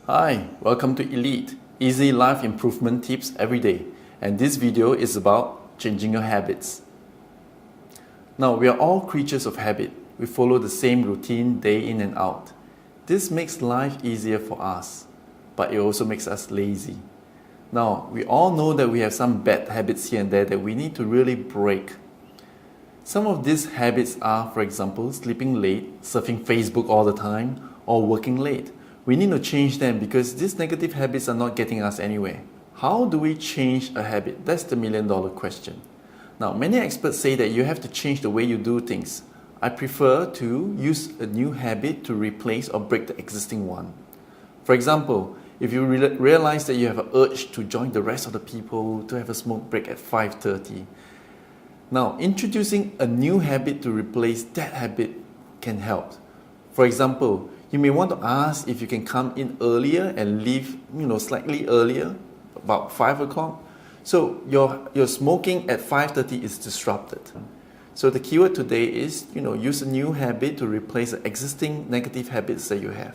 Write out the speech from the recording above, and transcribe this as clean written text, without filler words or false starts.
Hi, welcome to E.L.I.T.E, easy life improvement tips every day. And this video is about changing your habits. Now, we are all creatures of habit. We follow the same routine day in and out. This makes life easier for us, but it also makes us lazy. Now, we all know that we have some bad habits here and there that we need to really break. Some of these habits are, for example, sleeping late, surfing Facebook all the time, or working late. We need to change them because these negative habits are not getting us anywhere. How do we change a habit? That's the million-dollar question. Now, many experts say that you have to change the way you do things. I prefer to use a new habit to replace or break the existing one. For example, if you realize that you have an urge to join the rest of the people to have a smoke break at 5:30, now introducing a new habit to replace that habit can help. For example, you may want to ask if you can come in earlier and leave slightly earlier, about 5 o'clock. So your smoking at 5:30 is disrupted. So the keyword today is use a new habit to replace the existing negative habits that you have.